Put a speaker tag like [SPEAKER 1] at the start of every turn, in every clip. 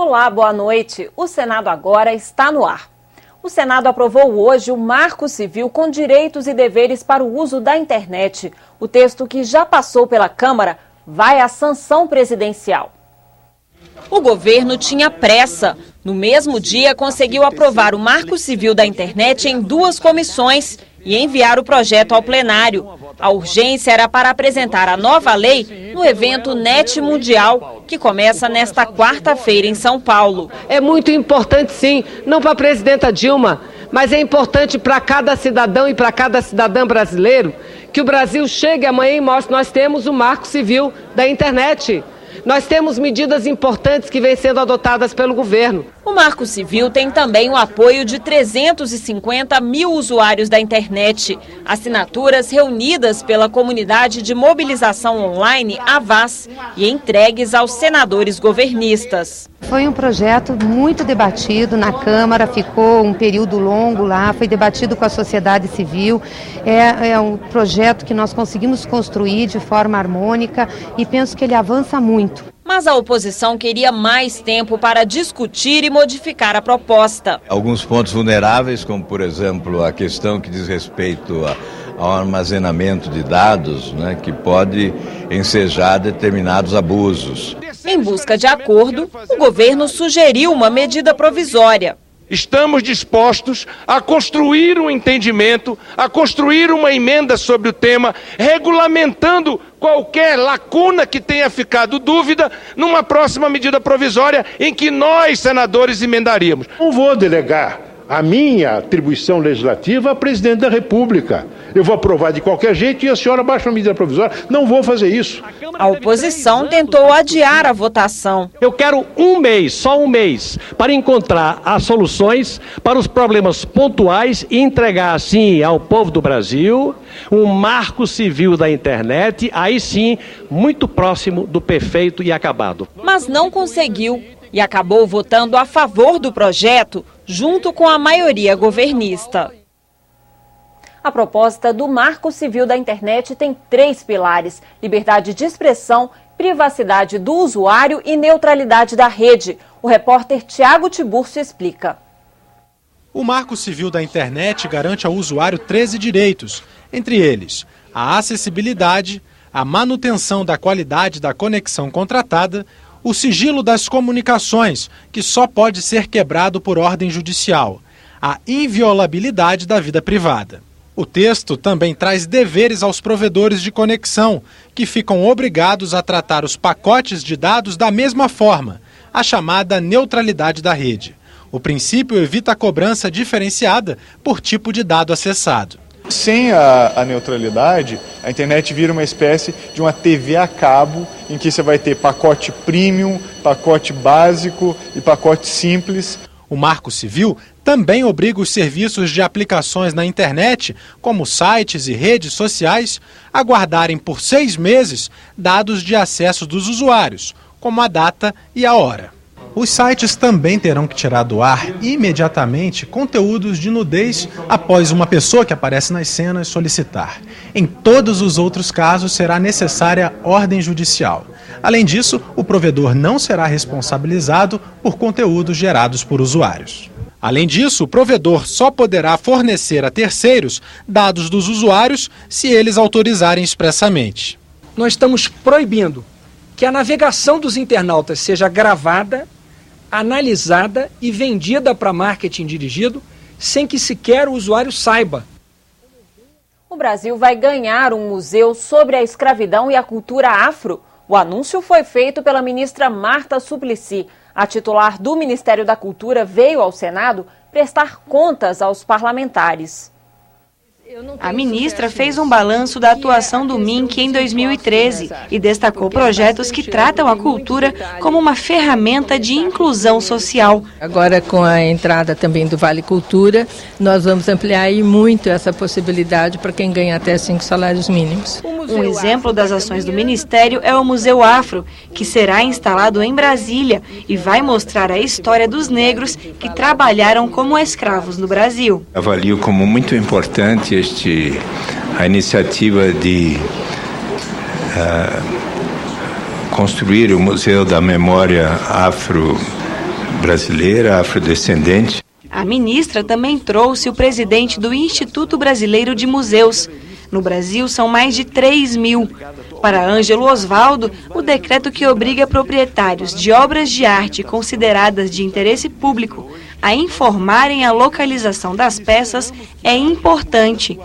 [SPEAKER 1] Olá, boa noite. O Senado agora está no ar. O Senado aprovou hoje o Marco Civil com direitos e deveres para o uso da internet. O texto, que já passou pela Câmara, vai à sanção presidencial. O governo tinha pressa. No mesmo dia, conseguiu aprovar o Marco Civil da internet em 2 comissões e enviar o projeto ao plenário. A urgência era para apresentar a nova lei no evento NET Mundial, que começa nesta quarta-feira em São Paulo.
[SPEAKER 2] É muito importante, sim, não para a presidenta Dilma, mas é importante para cada cidadão e para cada cidadã brasileiro que o Brasil chegue amanhã e mostre: nós temos o Marco Civil da internet. Nós temos medidas importantes que vêm sendo adotadas pelo governo.
[SPEAKER 1] O Marco Civil tem também o apoio de 350 mil usuários da internet. Assinaturas reunidas pela Comunidade de Mobilização Online, AVAS, e entregues aos senadores governistas.
[SPEAKER 3] Foi um projeto muito debatido na Câmara, ficou um período longo lá, foi debatido com a sociedade civil. É um projeto que nós conseguimos construir de forma harmônica e penso que ele avança muito.
[SPEAKER 1] Mas a oposição queria mais tempo para discutir e modificar a proposta.
[SPEAKER 4] Alguns pontos vulneráveis, como por exemplo a questão que diz respeito ao armazenamento de dados, né, que pode ensejar determinados abusos.
[SPEAKER 1] Em busca de acordo, o governo sugeriu uma medida provisória.
[SPEAKER 5] Estamos dispostos a construir um entendimento, a construir uma emenda sobre o tema, regulamentando qualquer lacuna que tenha ficado dúvida numa próxima medida provisória em que nós, senadores, emendaríamos.
[SPEAKER 6] Não vou delegar a minha atribuição legislativa à presidente da República. Eu vou aprovar de qualquer jeito e a senhora baixa uma medida provisória. Não vou fazer isso.
[SPEAKER 1] A oposição tentou adiar a votação.
[SPEAKER 7] Eu quero um mês, só um mês, para encontrar as soluções para os problemas pontuais e entregar, assim, ao povo do Brasil um marco civil da internet, aí sim, muito próximo do perfeito e acabado.
[SPEAKER 1] Mas não conseguiu e acabou votando a favor do projeto, junto com a maioria governista. A proposta do Marco Civil da internet tem 3 pilares: liberdade de expressão, privacidade do usuário e neutralidade da rede. O repórter Tiago Tiburcio explica.
[SPEAKER 8] O Marco Civil da internet garante ao usuário 13 direitos, entre eles a acessibilidade, a manutenção da qualidade da conexão contratada, o sigilo das comunicações, que só pode ser quebrado por ordem judicial, a inviolabilidade da vida privada. O texto também traz deveres aos provedores de conexão, que ficam obrigados a tratar os pacotes de dados da mesma forma, a chamada neutralidade da rede. O princípio evita a cobrança diferenciada por tipo de dado acessado.
[SPEAKER 9] Sem a neutralidade, a internet vira uma espécie de uma TV a cabo, em que você vai ter pacote premium, pacote básico e pacote simples.
[SPEAKER 8] O Marco Civil também obriga os serviços de aplicações na internet, como sites e redes sociais, a guardarem por 6 meses dados de acesso dos usuários, como a data e a hora. Os sites também terão que tirar do ar imediatamente conteúdos de nudez após uma pessoa que aparece nas cenas solicitar. Em todos os outros casos será necessária ordem judicial. Além disso, o provedor não será responsabilizado por conteúdos gerados por usuários. Além disso, o provedor só poderá fornecer a terceiros dados dos usuários se eles autorizarem expressamente.
[SPEAKER 10] Nós estamos proibindo que a navegação dos internautas seja gravada, analisada e vendida para marketing dirigido sem que sequer o usuário saiba.
[SPEAKER 1] O Brasil vai ganhar um museu sobre a escravidão e a cultura afro. O anúncio foi feito pela ministra Marta Suplicy. A titular do Ministério da Cultura veio ao Senado prestar contas aos parlamentares.
[SPEAKER 11] A ministra fez um balanço da atuação do MINC em 2013 e destacou projetos que tratam a cultura como uma ferramenta de inclusão social.
[SPEAKER 12] Agora, com a entrada também do Vale Cultura, nós vamos ampliar aí muito essa possibilidade para quem ganha até 5 salários mínimos.
[SPEAKER 11] Um exemplo das ações do Ministério é o Museu Afro, que será instalado em Brasília e vai mostrar a história dos negros que trabalharam como escravos no Brasil.
[SPEAKER 4] Avalio como muito importante a iniciativa de construir o Museu da Memória Afro
[SPEAKER 13] brasileira, afrodescendente.
[SPEAKER 11] A ministra também trouxe o presidente do Instituto Brasileiro de Museus. No Brasil, são mais de 3.000. Para Ângelo Osvaldo, o decreto que obriga proprietários de obras de arte consideradas de interesse público a informarem a localização das peças é importante.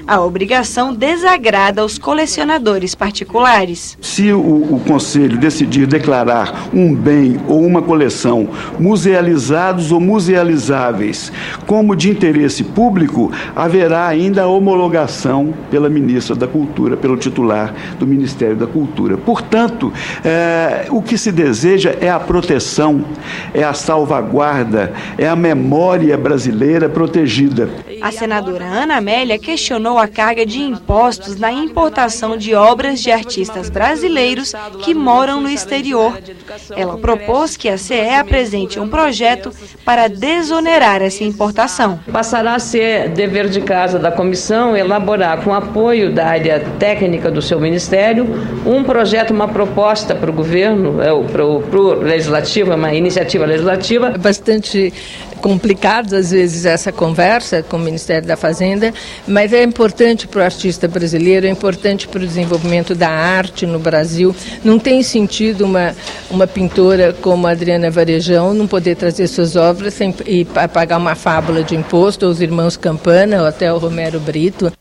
[SPEAKER 11] A obrigação desagrada aos colecionadores particulares.
[SPEAKER 14] Se o Conselho decidir declarar um bem ou uma coleção musealizados ou musealizáveis como de interesse público, haverá ainda a homologação pela ministra da Cultura, pelo titular do Ministério da Cultura. Portanto, o que se deseja é a proteção, é a salvaguarda, é a memória brasileira protegida.
[SPEAKER 11] A senadora Ana Amélia questionou a carga de impostos na importação de obras de artistas brasileiros que moram no exterior. Ela propôs que a CE apresente um projeto para desonerar essa importação.
[SPEAKER 15] Passará a ser dever de casa da comissão elaborar, com apoio da área técnica do seu ministério, um projeto, uma proposta para o governo, para o legislativo, uma iniciativa legislativa.
[SPEAKER 12] Bastante complicado, às vezes, essa conversa com o Ministério da Fazenda, mas é importante para o artista brasileiro, é importante para o desenvolvimento da arte no Brasil. Não tem sentido uma pintora como a Adriana Varejão não poder trazer suas obras e pagar uma fábula de imposto, ou os irmãos Campana, ou até o Romero Brito.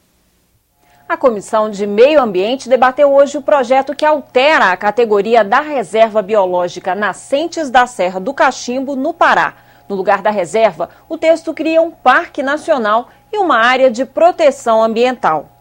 [SPEAKER 1] A Comissão de Meio Ambiente debateu hoje o projeto que altera a categoria da reserva biológica Nascentes da Serra do Cachimbo, no Pará. No lugar da reserva, o texto cria um parque nacional e uma área de proteção ambiental.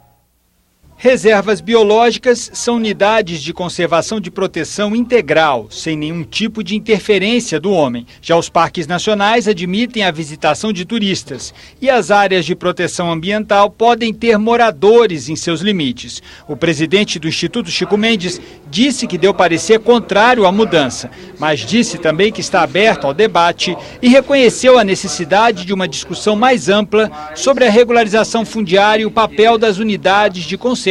[SPEAKER 16] Reservas biológicas são unidades de conservação de proteção integral, sem nenhum tipo de interferência do homem. Já os parques nacionais admitem a visitação de turistas. E as áreas de proteção ambiental podem ter moradores em seus limites. O presidente do Instituto, Chico Mendes, disse que deu parecer contrário à mudança, mas disse também que está aberto ao debate e reconheceu a necessidade de uma discussão mais ampla sobre a regularização fundiária e o papel das unidades de conservação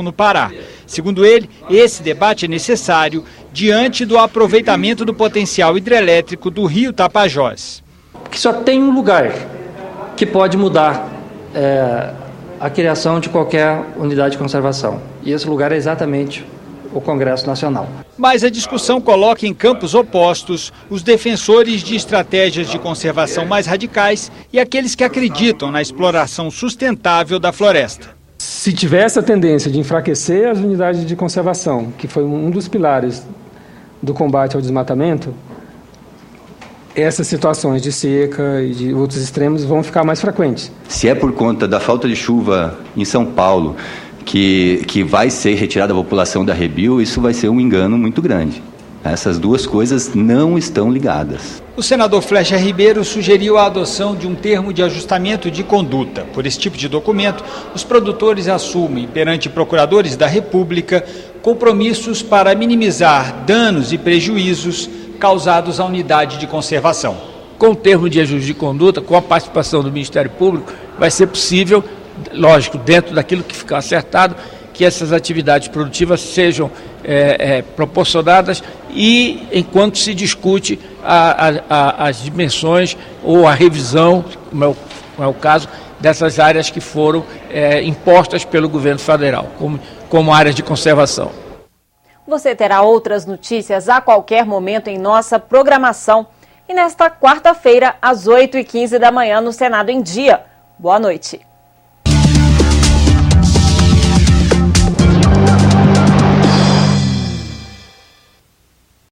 [SPEAKER 16] no Pará. Segundo ele, esse debate é necessário diante do aproveitamento do potencial hidrelétrico do rio Tapajós.
[SPEAKER 10] Que só tem um lugar que pode mudar a criação de qualquer unidade de conservação. E esse lugar é exatamente o Congresso Nacional.
[SPEAKER 16] Mas a discussão coloca em campos opostos os defensores de estratégias de conservação mais radicais e aqueles que acreditam na exploração sustentável da floresta.
[SPEAKER 17] Se tivesse a tendência de enfraquecer as unidades de conservação, que foi um dos pilares do combate ao desmatamento, essas situações de seca e de outros extremos vão ficar mais frequentes.
[SPEAKER 18] Se é por conta da falta de chuva em São Paulo que vai ser retirada a população da Rebio, isso vai ser um engano muito grande. Essas duas coisas não estão ligadas.
[SPEAKER 16] O senador Flecha Ribeiro sugeriu a adoção de um termo de ajustamento de conduta. Por esse tipo de documento, os produtores assumem, perante procuradores da República, compromissos para minimizar danos e prejuízos causados à unidade de conservação.
[SPEAKER 10] Com o termo de ajuste de conduta, com a participação do Ministério Público, vai ser possível, lógico, dentro daquilo que ficar acertado, que essas atividades produtivas sejam proporcionadas e enquanto se discute as dimensões ou a revisão, como é o caso, dessas áreas que foram impostas pelo governo federal, como áreas de conservação.
[SPEAKER 1] Você terá outras notícias a qualquer momento em nossa programação. E nesta quarta-feira, às 8h15 da manhã, no Senado em Dia. Boa noite.